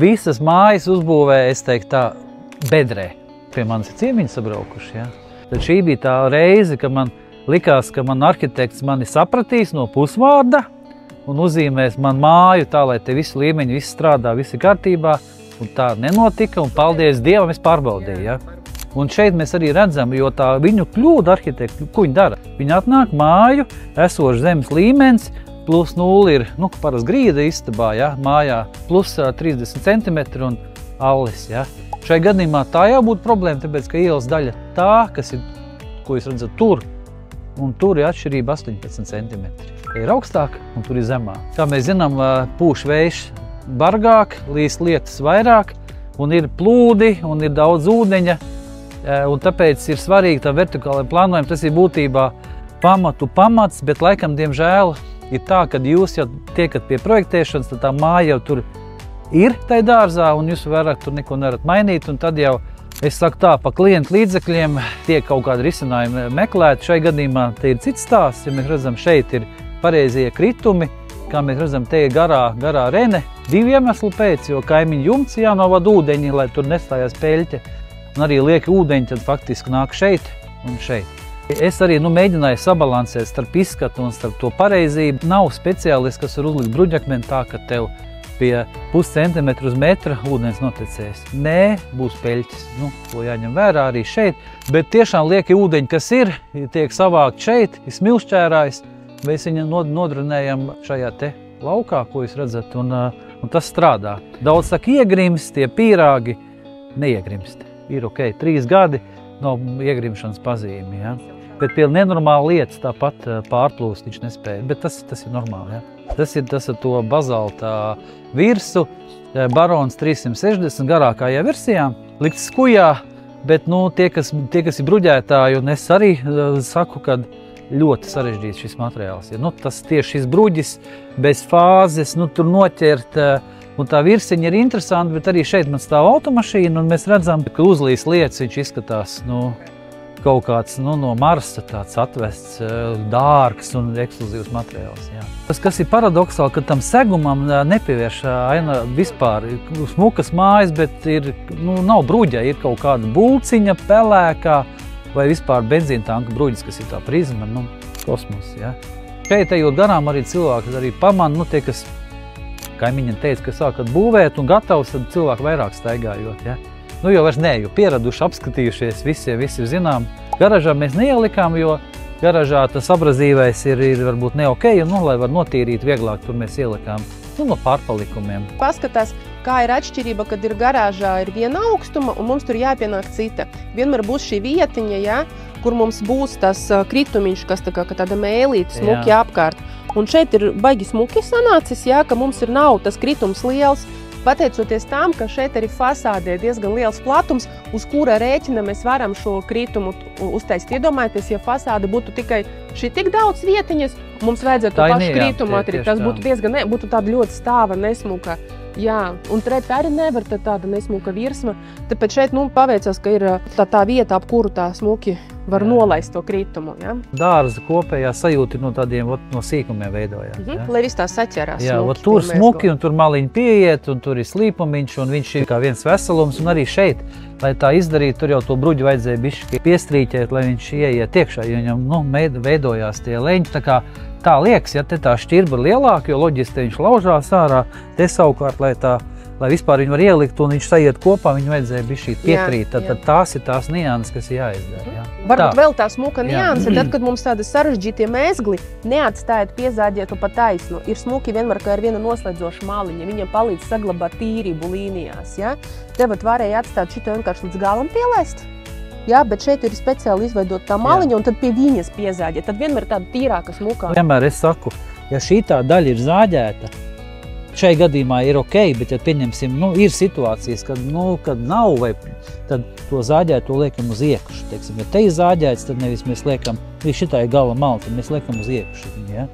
visas mājas uzbūvē, es teiktu tā, bedrē. Pie manis ir ciemiņi sabraukuši, ja? Tad šī bija tā reize, ka man likās, ka man arhitekts mani sapratīs no pusvārda un uzzīmēs man māju tā, lai te visi līmeņi, visi strādā, visi kārtībā. Un tā nenotika, un paldies Dievam, es pārbaudīju, ja? Un šeit mēs arī redzam, jo tā viņu kļūda arhitekti, ko viņi dara? Viņi atnāk māju, esošs zemes līmenis, plus 0 ir, parasti grīda istabā, ja, mājā, plus 30 cm un allis, ja. Šai gadījumā tā jau būtu problēma, tāpēc, ka ielas daļa tā, kas ir, ko jūs redzat tur, un tur ir atšķirība 18 cm. Ir augstāk, un tur ir zemāk. Kā mēs zinām, pūš vējš bargāk, līst lietas vairāk, un ir plūdi, un ir daudz ūdeņa, un tāpēc ir svarīgi tā vertikālajā plānojuma. Tas ir būtībā pamats, bet laikam, diemžēl, ir tā, kad jūs jau tiekat pie projektēšanas, tad tā māja jau tur ir tai dārzā, un jūs vairāk tur neko nevarat mainīt, un tad jau, es saku tā, pa klientu līdzekļiem tiek kaut kādi risinājumi meklēti. Šai gadījumā te ir cits stāsts, ja mēs redzam, šeit ir pareizie kritumi, kā mēs redzam, te ir garā rene, 2 iemeslu pēc, jo kaimiņu jumts jānovada ūdeņi, lai tur nestājās peļķe, un arī lieki ūdeņi, tad faktiski nāk šeit un šeit. Es arī mēģināju sabalansēt starp izskatu un starp to pareizību. Nav speciālists, kas var uzlikt bruģakmeni tā, ka tev pie puscentimetra uz metra ūdens noticēs. Nē, būs peļķis. To jāņem vērā arī šeit. Bet tiešām lieki ūdeņi, kas ir, tiek savākt šeit, ir smilšķērājs. Mēs viņu nodrenējam šajā te laukā, ko jūs redzat, un tas strādā. Daudz saka, iegrimst, tie pīrāgi neiegrimst. Ir ok, 3 gadi no iegrimšanas pazīmi, ja? Bet pie nenormāla lietas tāpat pārplūst viņš nespēja, bet tas ir normāli, ja? Tas ir to bazalta virsu, Barons 360 garākajā versijā, likts skujā, bet tie, kas ir bruģētāji, un es arī saku, ka ļoti sarežģīts šis materiāls. Ja? Tas tieši šis bruģis bez fāzes, tur noķert, un tā virsiņa ir interesanta, bet arī šeit man stāv automašīna, un mēs redzam, ka uzlīs lietas, viņš izskatās, kaut kāds, no Marsa tāds atvests, dārgs un ekskluzīvs materiāls, jā. Tas, kas ir paradoksāli, ka tam segumam nepievērš aina vispār smukas mājas, bet ir, nav bruģa, ir kaut kāda bulciņa, pelēkā, vai vispār benzīna tanka bruģis, kas ir tā prizma, kosmos, jā. Šeit ejot garām arī cilvēki arī pamana, tie, kas kaimiņiem teica, ka sākat būvēt un gatavs, tad cilvēki vairāk staigājot, ja? Jau vairs nē, jo pieraduši, apskatījušies, visi zinām. Garažā mēs neielikām, jo garažā tas abrazīvais ir varbūt ne ok, lai var notīrīt vieglāk, tur mēs ielikām no pārpalikumiem. Paskatās, kā ir atšķirība, kad ir garāžā ir viena augstuma un mums tur jāpienāk cita. Vienmēr būs šī vietiņa, ja, kur mums būs tas kritumiņš, kas tāda mēlīte smuki apkārt. Un šeit ir baigi smuki sanācis, ja, ka mums nav tas kritums liels. Pateicoties tam, ka šeit arī fasādē diezgan liels platums, uz kura rēķina mēs varam šo kritumu uztaisīt. Iedomājieties, ja fasāde būtu tikai tik daudz vietiņas, mums vajadzētu pašu kritumu atrīt. Tas būtu diezgan, būtu tāda ļoti stāva, nesmuka. Jā, un tret arī nevar tāda nesmuka virsma. Tāpēc šeit paveicās, ka ir tā vieta, ap kuru tā smuki var nolaist to kritumu. Ja? Dārza kopējā sajūta no tādiem no sīkumiem veidojās. Ja? Lai viss tā saķerās. Jā, tur smuki un tur maliņi pieiet un tur ir slīpumiņš un viņš ir kā viens veselums. Un arī šeit, lai tā izdarītu, tur jau to bruģi vajadzēja bišķi piestrīķēt, lai viņš ieiet iekšā, jo viņam veidojās tie leņķi. Tā liekas, ja te tā šķirba ir lielāka, jo loģiski viņš laužās ārā, te savukārt, lai vispār viņu var ielikt un viņš sajiet kopā, viņu vajadzēja bišķīt pietrīt. Tad tās ir tās nianses, kas jāizdara. Jā. Varbūt vēl tā smuka nianse, tad, kad mums tādi sarežģītie mēzgli neatstājot piezāģētu pa taisnu, ir smuki vienmēr, ka ir viena noslēdzoša maliņa, viņam palīdz saglabāt tīrību līnijās. Ja? Tev varēja atstāt šito vienkārši līdz galam pielaist. Jā, bet šeit ir speciāli izveidot tā maliņa, un tad pie viņas piezāģē. Tad vienmēr tāda tīrāka smukā. Vienmēr es saku, ja šī tā daļa ir zāģēta, šai gadījumā ir ok, bet ja pieņemsim, ir situācijas, kad nav, vai tad to zāģētu liekam uz iekšu. Teiksim, ja te ir zāģēts, tad nevis mēs liekam, šitā ir gala mala, tad mēs liekam uz iekšu. Ja?